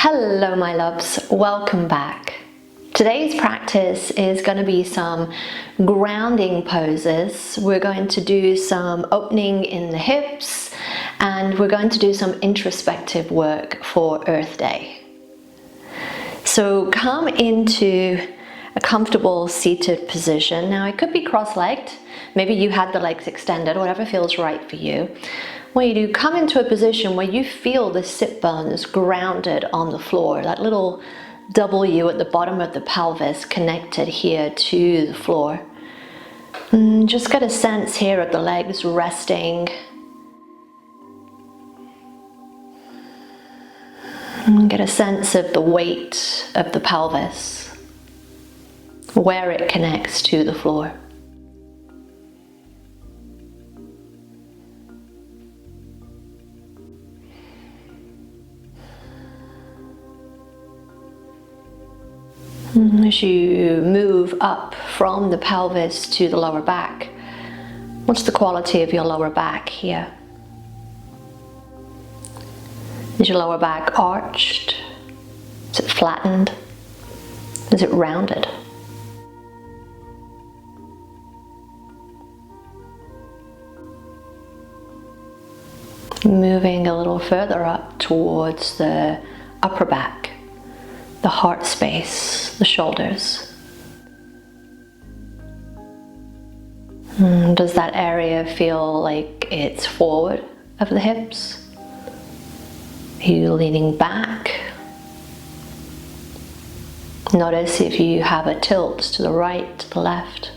Hello my loves, welcome back. Today's practice is going to be some grounding poses. We're going to do some opening in the hips and we're going to do some introspective work for Earth Day. So come into a comfortable seated position. Now it could be cross-legged, maybe you had the legs extended, whatever feels right for you. What you do, come into a position where you feel the sit bones grounded on the floor, that little W at the bottom of the pelvis connected here to the floor. And just get a sense here of the legs resting. And get a sense of the weight of the pelvis, where it connects to the floor. As you move up from the pelvis to the lower back, what's the quality of your lower back here? Is your lower back arched? Is it flattened? Is it rounded? Moving a little further up towards the upper back, the heart space, the shoulders. Does that area feel like it's forward of the hips? Are you leaning back? Notice if you have a tilt to the right, to the left.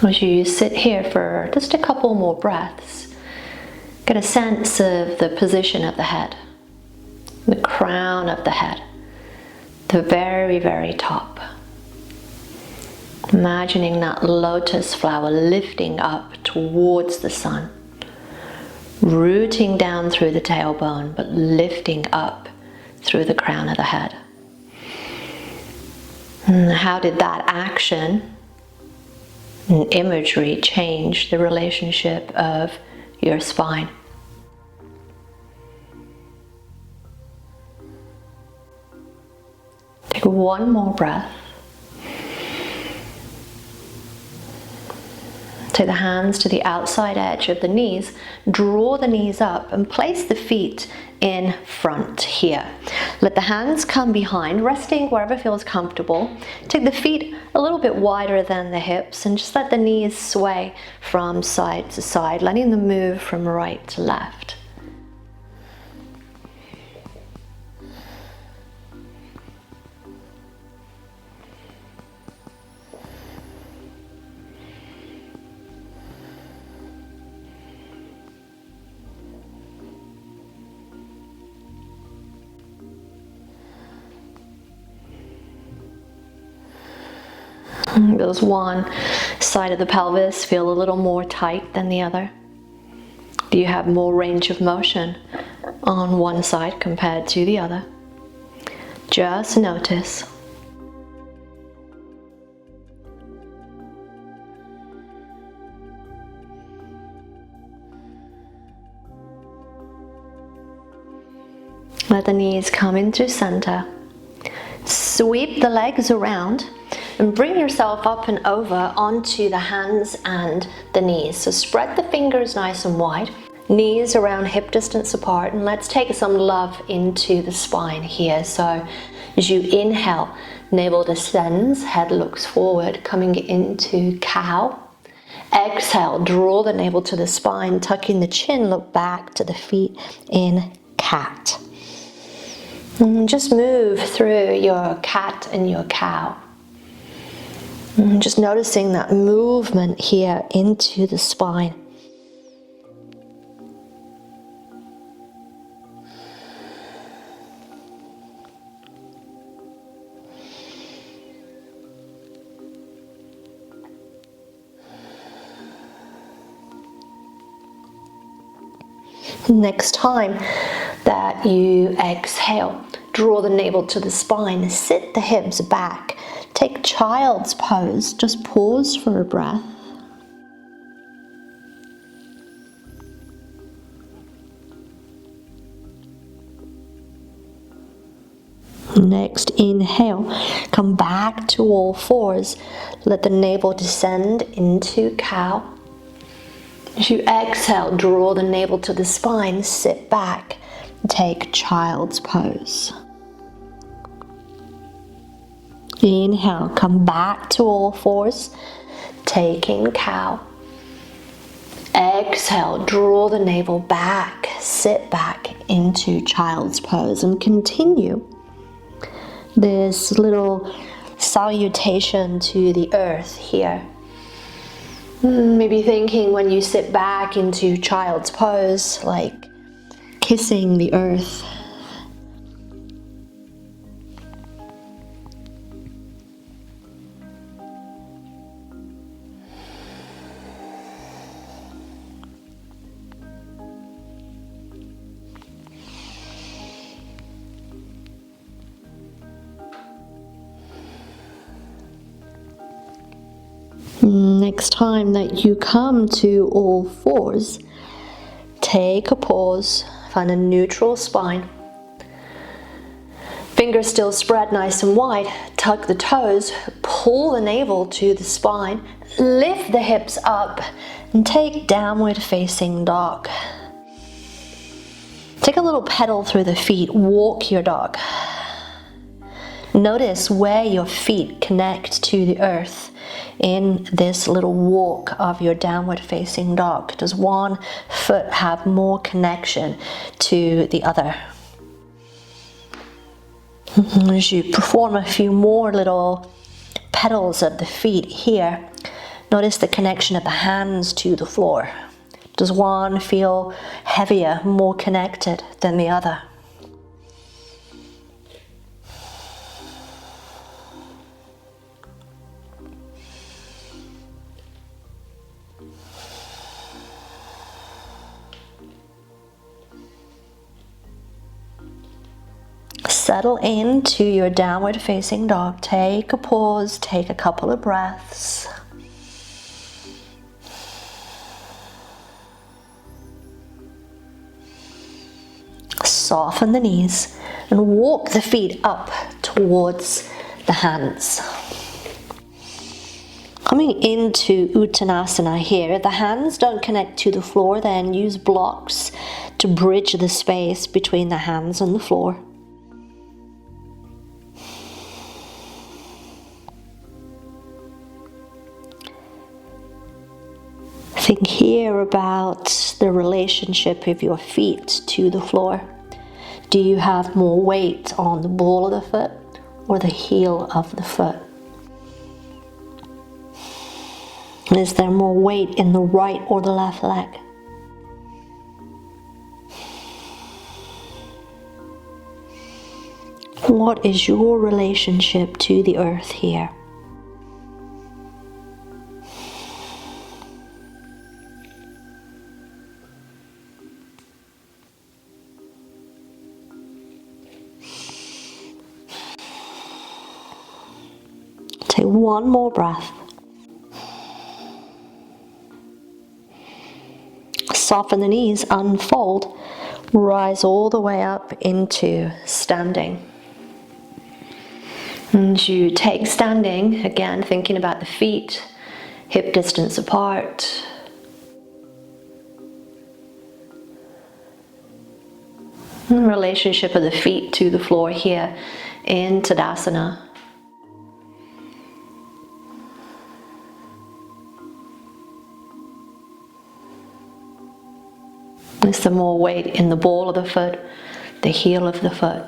As you sit here for just a couple more breaths, get a sense of the position of the head, the crown of the head, the very, very top. Imagining that lotus flower lifting up towards the sun, rooting down through the tailbone, but lifting up through the crown of the head. And how did that action and imagery change the relationship of your spine? Take one more breath. Take the hands to the outside edge of the knees, draw the knees up and place the feet in front here. Let the hands come behind, resting wherever feels comfortable. Take the feet a little bit wider than the hips and just let the knees sway from side to side, letting them move from right to left. Does one side of the pelvis feel a little more tight than the other? Do you have more range of motion on one side compared to the other? Just notice. Let the knees come into center. Sweep the legs around and bring yourself up and over onto the hands and the knees. So spread the fingers nice and wide, knees around hip distance apart, and let's take some love into the spine here. So as you inhale, navel descends, head looks forward, coming into cow. Exhale, draw the navel to the spine, tucking the chin, look back to the feet in cat. And just move through your cat and your cow. And just noticing that movement here into the spine. Next time that you exhale, Draw the navel to the spine, sit the hips back. Take child's pose, just pause for a breath. Next, inhale, come back to all fours. Let the navel descend into cow. As you exhale, draw the navel to the spine, sit back, take child's pose. Inhale, come back to all fours, taking cow. Exhale, draw the navel back, sit back into child's pose, and continue this little salutation to the earth here. Maybe thinking when you sit back into child's pose, like kissing the earth. Next time that you come to all fours, take a pause, find a neutral spine. Fingers still spread nice and wide, tuck the toes, pull the navel to the spine, lift the hips up, and take downward facing dog. Take a little pedal through the feet, walk your dog. Notice where your feet connect to the earth in this little walk of your downward facing dog. Does one foot have more connection to the other? As you perform a few more little pedals of the feet here, notice the connection of the hands to the floor. Does one feel heavier, more connected than the other? Settle into your downward facing dog. Take a pause, take a couple of breaths. Soften the knees and walk the feet up towards the hands. Coming into Uttanasana here, the hands don't connect to the floor, then use blocks to bridge the space between the hands and the floor. Think here about the relationship of your feet to the floor. Do you have more weight on the ball of the foot or the heel of the foot? Is there more weight in the right or the left leg? What is your relationship to the earth here? Take one more breath. Soften the knees, unfold, rise all the way up into standing. And you take standing, again thinking about the feet, hip distance apart. And relationship of the feet to the floor here in Tadasana. There's some more weight in the ball of the foot, the heel of the foot.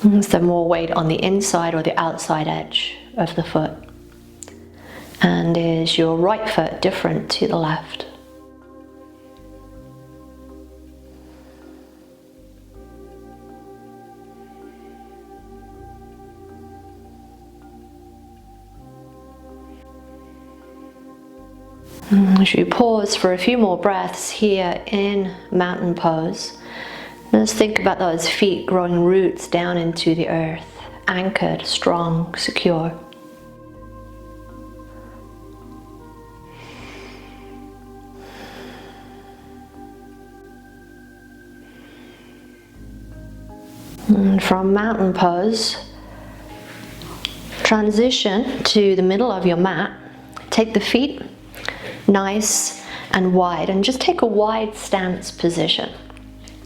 Is there more weight on the inside or the outside edge of the foot? And is your right foot different to the left? As you pause for a few more breaths here in mountain pose, let's think about those feet growing roots down into the earth, anchored, strong, secure. And from mountain pose, transition to the middle of your mat. Take the feet nice and wide, and just take a wide stance position.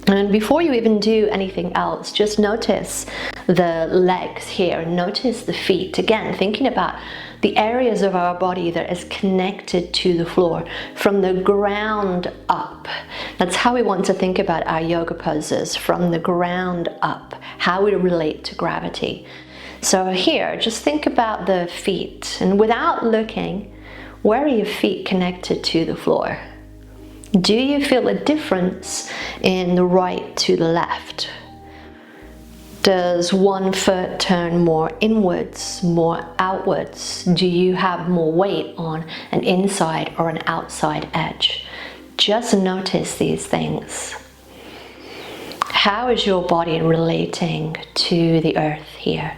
And before you even do anything else, just notice the legs here and notice the feet. Again, thinking about the areas of our body that is connected to the floor from the ground up. That's how we want to think about our yoga poses, from the ground up, how we relate to gravity. So here, just think about the feet, and without looking, where are your feet connected to the floor? Do you feel a difference in the right to the left? Does one foot turn more inwards, more outwards? Do you have more weight on an inside or an outside edge? Just notice these things. How is your body relating to the earth here?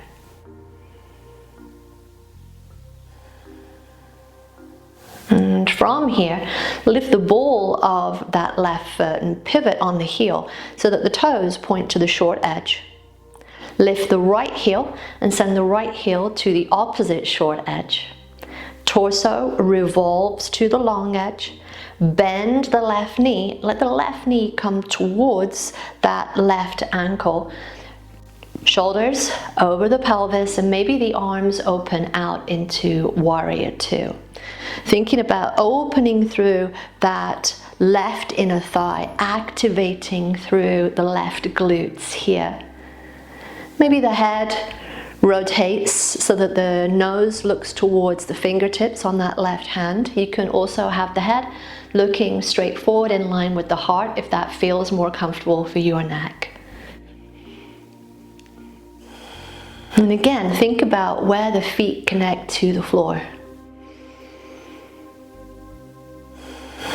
And from here, lift the ball of that left foot and pivot on the heel so that the toes point to the short edge. Lift the right heel and send the right heel to the opposite short edge. Torso revolves to the long edge. Bend the left knee. Let the left knee come towards that left ankle. Shoulders over the pelvis, and maybe the arms open out into warrior two. Thinking about opening through that left inner thigh, activating through the left glutes here. Maybe the head rotates so that the nose looks towards the fingertips on that left hand. You can also have the head looking straight forward in line with the heart if that feels more comfortable for your neck. And again, think about where the feet connect to the floor.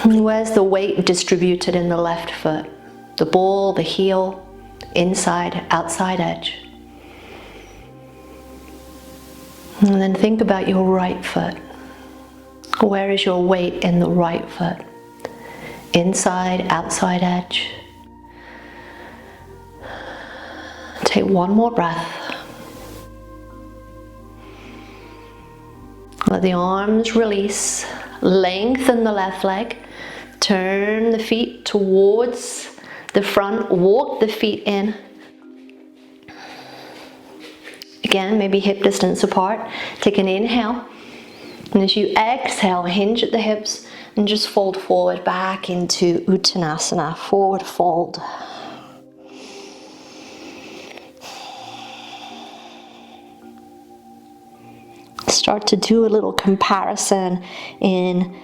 Where's the weight distributed in the left foot? The ball, the heel, inside, outside edge. And then think about your right foot. Where is your weight in the right foot? Inside, outside edge. Take one more breath. Let the arms release. Lengthen the left leg. Turn the feet towards the front. Walk the feet in. Again, maybe hip distance apart. Take an inhale. And as you exhale, hinge at the hips and just fold forward back into Uttanasana, forward fold. Start to do a little comparison in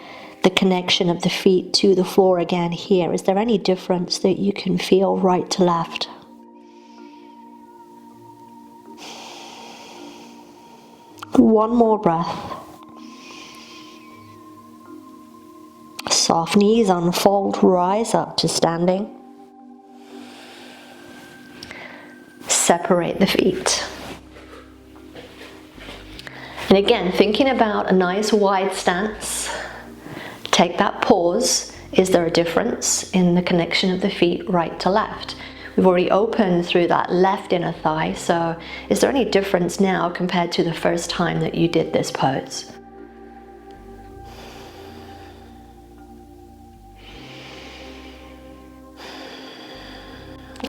the connection of the feet to the floor again here. Is there any difference that you can feel right to left? One more breath. Soft knees unfold, rise up to standing. Separate the feet. And again, thinking about a nice wide stance, take that pause. Is there a difference in the connection of the feet right to left? We've already opened through that left inner thigh, so is there any difference now compared to the first time that you did this pose?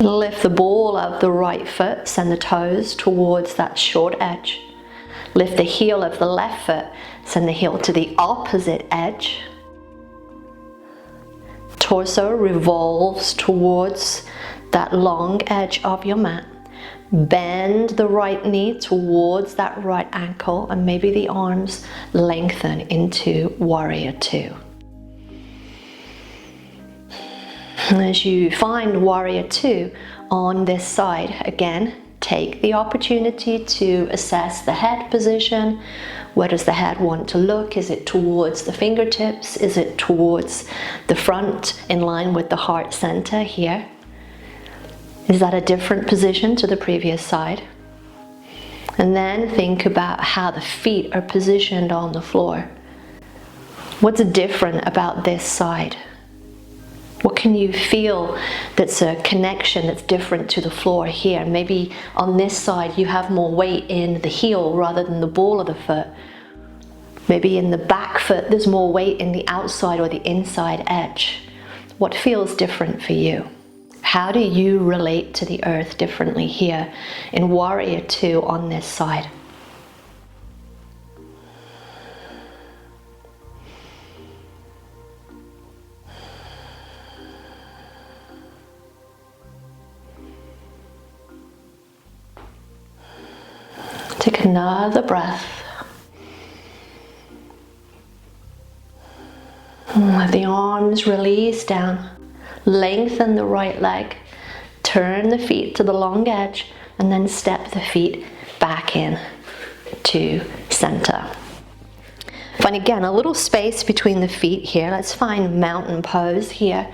Lift the ball of the right foot, send the toes towards that short edge. Lift the heel of the left foot, send the heel to the opposite edge. Torso revolves towards that long edge of your mat. Bend the right knee towards that right ankle, and maybe the arms lengthen into warrior two. And as you find warrior two on this side, again, take the opportunity to assess the head position, Where does the head want to look? Is it towards the fingertips? Is it towards the front in line with the heart center here? Is that a different position to the previous side? And then think about how the feet are positioned on the floor. What's different about this side? What can you feel that's a connection that's different to the floor here? Maybe on this side you have more weight in the heel rather than the ball of the foot. Maybe in the back foot there's more weight in the outside or the inside edge. What feels different for you? How do you relate to the earth differently here in Warrior Two on this side? Take another breath. Let the arms release down. Lengthen the right leg. Turn the feet to the long edge and then step the feet back in to center. Find again a little space between the feet here. Let's find mountain pose here.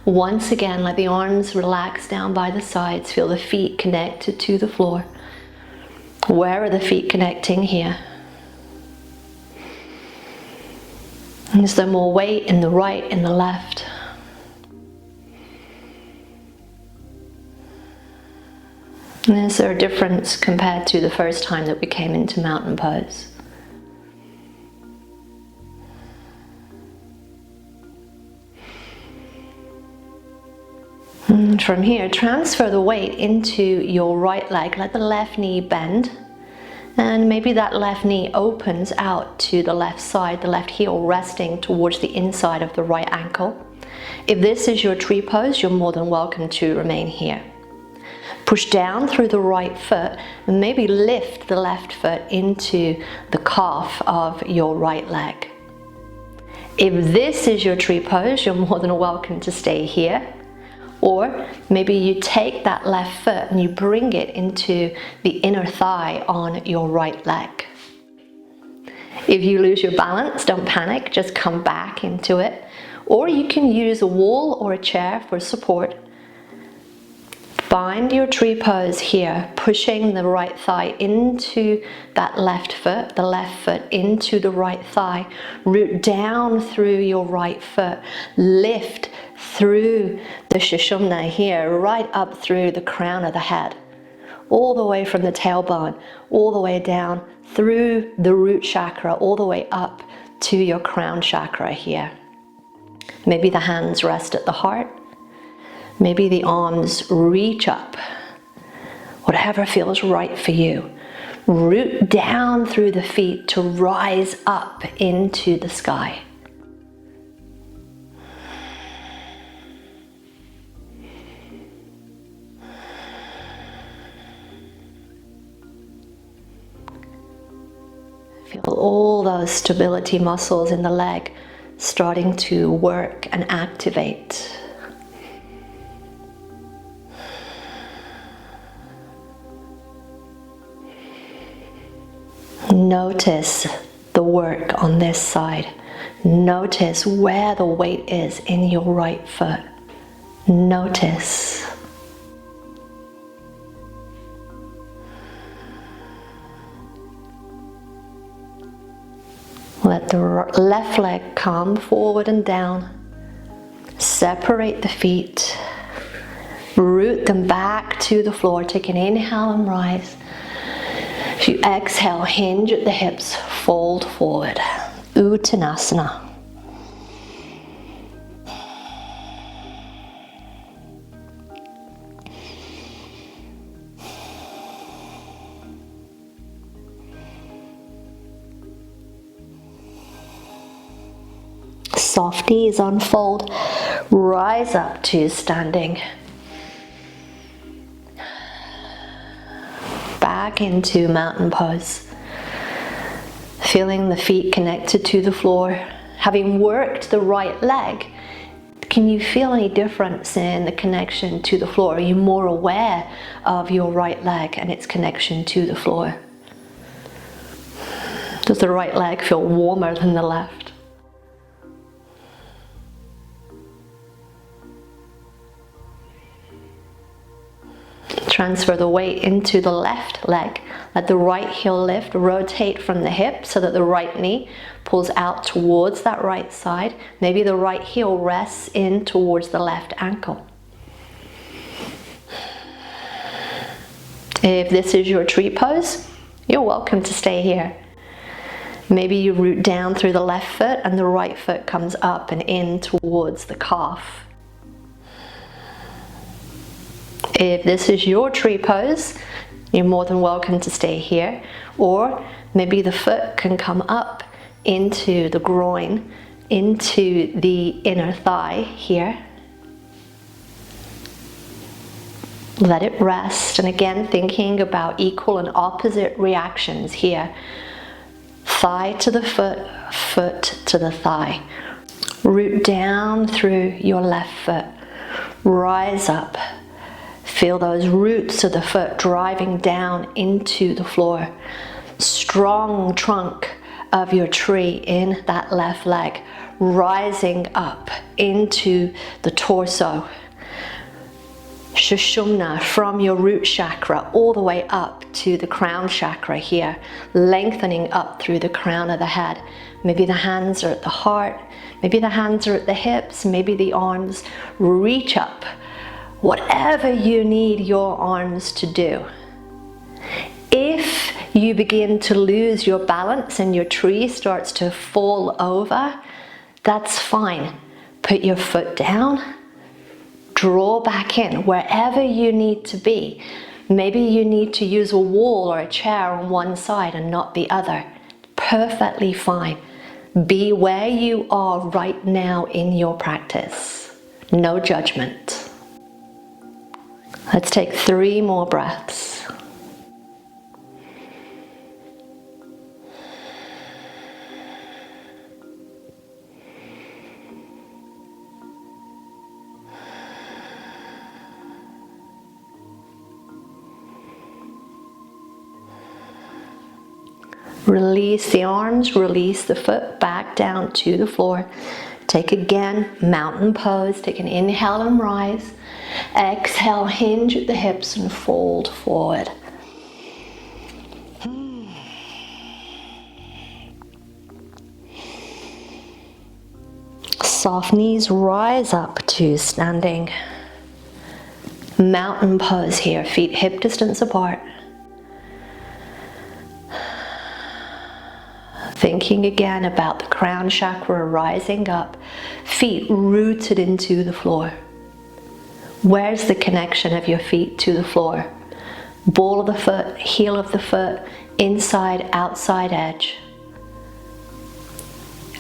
Once again, let the arms relax down by the sides. Feel the feet connected to the floor. Where are the feet connecting here? Is there more weight in the right, in the left? And is there a difference compared to the first time that we came into mountain pose? And from here, transfer the weight into your right leg. Let the left knee bend. And maybe that left knee opens out to the left side, the left heel resting towards the inside of the right ankle. If this is your tree pose, you're more than welcome to remain here. Push down through the right foot and maybe lift the left foot into the calf of your right leg. If this is your tree pose, you're more than welcome to stay here. Or maybe you take that left foot and you bring it into the inner thigh on your right leg. If you lose your balance, don't panic, just come back into it. Or you can use a wall or a chair for support. Find your tree pose here, pushing the right thigh into that left foot, the left foot into the right thigh. Root down through your right foot. Lift through the Sushumna here, right up through the crown of the head. All the way from the tailbone, all the way down through the root chakra, all the way up to your crown chakra here. Maybe the hands rest at the heart. Maybe the arms reach up. Whatever feels right for you. Root down through the feet to rise up into the sky. Feel all those stability muscles in the leg starting to work and activate. Notice the work on this side. Notice where the weight is in your right foot. Notice. Let the left leg come forward and down. Separate the feet. Root them back to the floor. Take an inhale and rise. If you exhale, hinge at the hips, fold forward. Uttanasana. Softies unfold, rise up to standing. Back into mountain pose. Feeling the feet connected to the floor. Having worked the right leg, can you feel any difference in the connection to the floor? Are you more aware of your right leg and its connection to the floor? Does the right leg feel warmer than the left? Transfer the weight into the left leg. Let the right heel lift, rotate from the hip so that the right knee pulls out towards that right side. Maybe the right heel rests in towards the left ankle. If this is your tree pose, you're welcome to stay here. Maybe you root down through the left foot and the right foot comes up and in towards the calf. If this is your tree pose, you're more than welcome to stay here. Or maybe the foot can come up into the groin, into the inner thigh here. Let it rest, and again thinking about equal and opposite reactions here. Thigh to the foot, foot to the thigh. Root down through your left foot. Rise up. Feel those roots of the foot driving down into the floor. Strong trunk of your tree in that left leg, rising up into the torso. Sushumna from your root chakra all the way up to the crown chakra here, lengthening up through the crown of the head. Maybe the hands are at the heart, maybe the hands are at the hips, maybe the arms reach up. Whatever you need your arms to do. If you begin to lose your balance and your tree starts to fall over, that's fine. Put your foot down. Draw back in wherever you need to be. Maybe you need to use a wall or a chair on one side and not the other. Perfectly fine. Be where you are right now in your practice. No judgment. Let's take 3 more breaths. Release the arms, release the foot back down to the floor. Take again, mountain pose. Take an inhale and rise. Exhale, hinge at the hips and fold forward. Soft knees, rise up to standing. Mountain pose here, feet hip distance apart. Thinking again about the crown chakra rising up, feet rooted into the floor. Where's the connection of your feet to the floor? Ball of the foot, heel of the foot, inside, outside edge.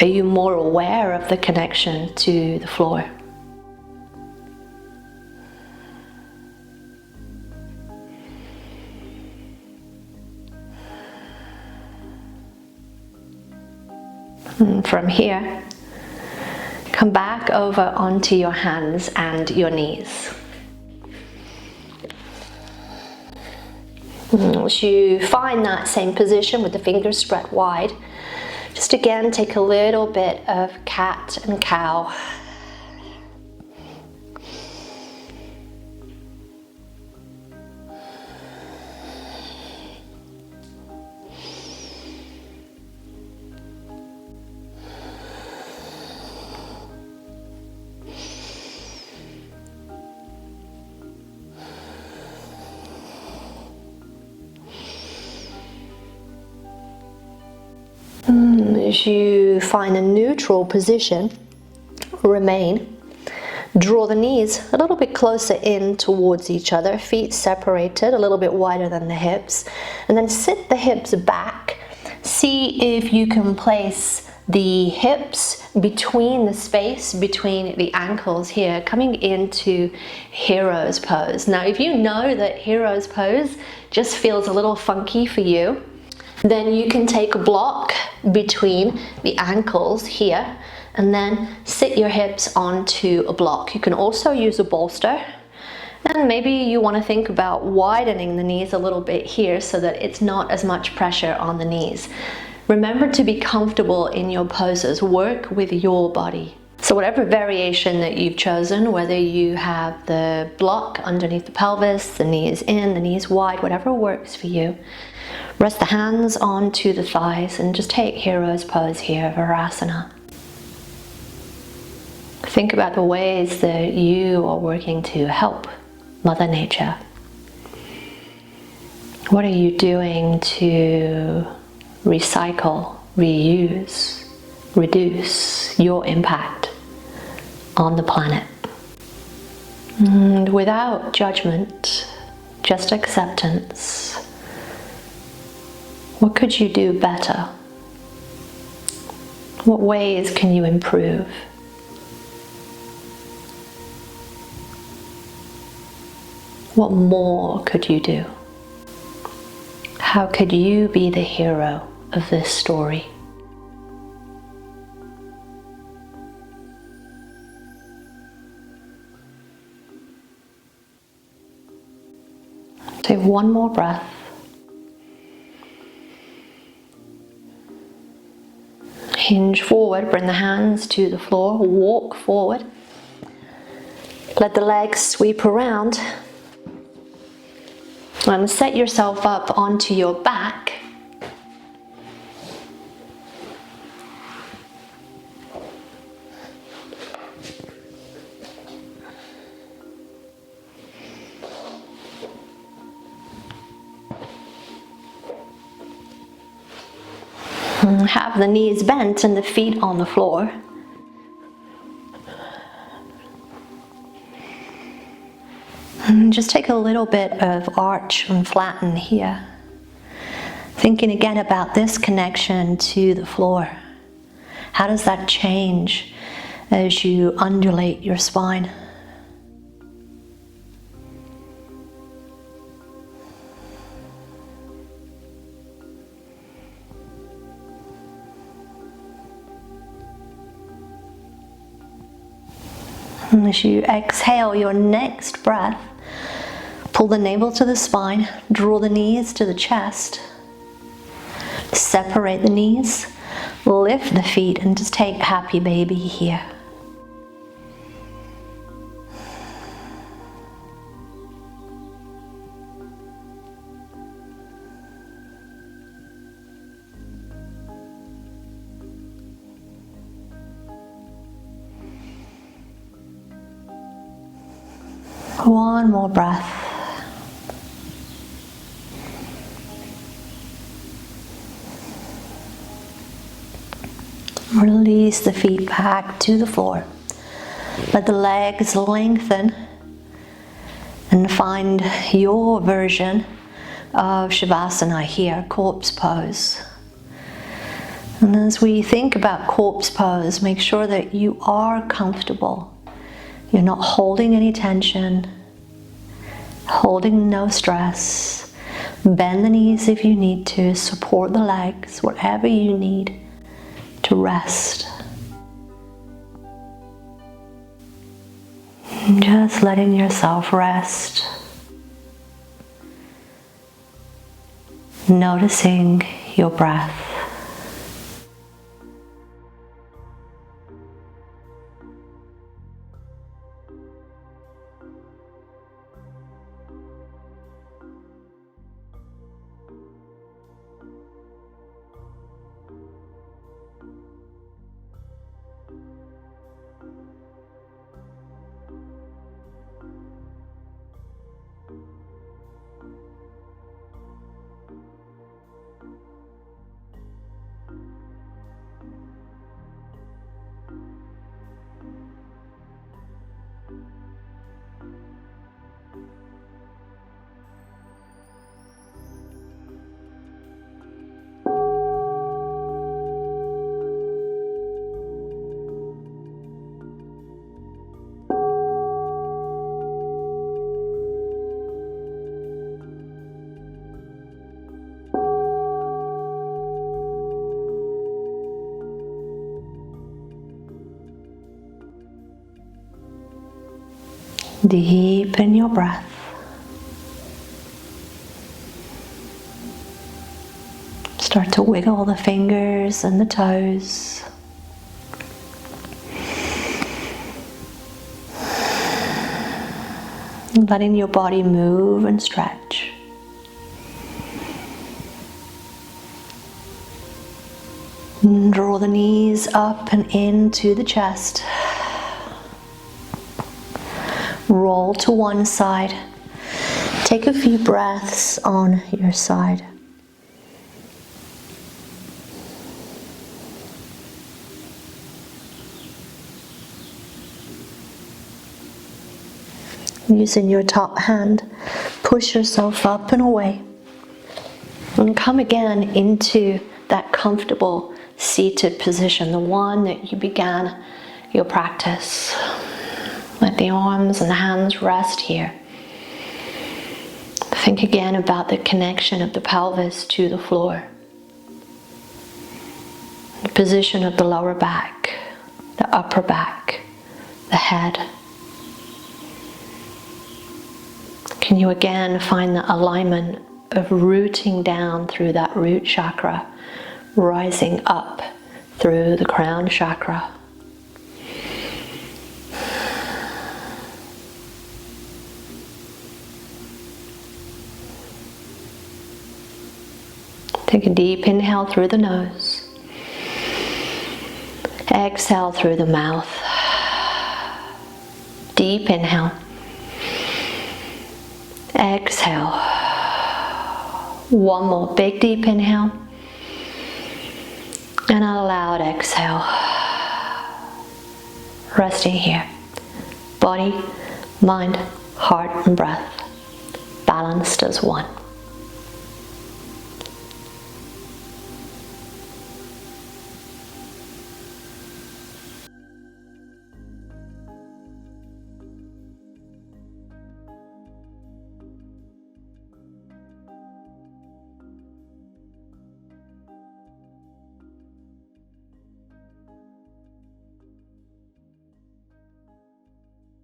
Are you more aware of the connection to the floor? And from here, come back over onto your hands and your knees. As you find that same position with the fingers spread wide, just again take a little bit of cat and cow. As you find a neutral position, remain. Draw the knees a little bit closer in towards each other, feet separated, a little bit wider than the hips, and then sit the hips back. See if you can place the hips between the space between the ankles here, coming into hero's pose. Now, if you know that hero's pose just feels a little funky for you, then you can take a block between the ankles here and then sit your hips onto a block. You can also use a bolster, and maybe you want to think about widening the knees a little bit here so that it's not as much pressure on the knees. Remember to be comfortable in your poses. Work with your body. So whatever variation that you've chosen, whether you have the block underneath the pelvis, the knees in, the knees wide, whatever works for you, rest the hands onto the thighs and just take hero's pose here, Virasana. Think about the ways that you are working to help Mother Nature. What are you doing to recycle, reuse, reduce your impact on the planet? And without judgment, just acceptance. What could you do better? What ways can you improve? What more could you do? How could you be the hero of this story? Take one more breath. Hinge forward, bring the hands to the floor, walk forward. Let the legs sweep around. And set yourself up onto your back. Have the knees bent and the feet on the floor. And just take a little bit of arch and flatten here. Thinking again about this connection to the floor. How does that change as you undulate your spine? And as you exhale your next breath, pull the navel to the spine, draw the knees to the chest, separate the knees, lift the feet, and just take happy baby here. One more breath. Release the feet back to the floor. Let the legs lengthen and find your version of Shavasana here, corpse pose. And as we think about corpse pose, make sure that you are comfortable. You're not holding any tension, holding no stress. Bend the knees if you need to, support the legs, whatever you need to rest. And just letting yourself rest. Noticing your breath. Deepen your breath. Start to wiggle the fingers and the toes. Letting your body move and stretch. And draw the knees up and into the chest. Roll to one side. Take a few breaths on your side. Using your top hand, push yourself up and away. And come again into that comfortable seated position, the one that you began your practice. Let the arms and the hands rest here. Think again about the connection of the pelvis to the floor. The position of the lower back, the upper back, the head. Can you again find the alignment of rooting down through that root chakra, rising up through the crown chakra? Take a deep inhale through the nose. Exhale through the mouth. Deep inhale. Exhale. One more big deep inhale. And a loud exhale. Resting here. Body, mind, heart and breath. Balanced as one.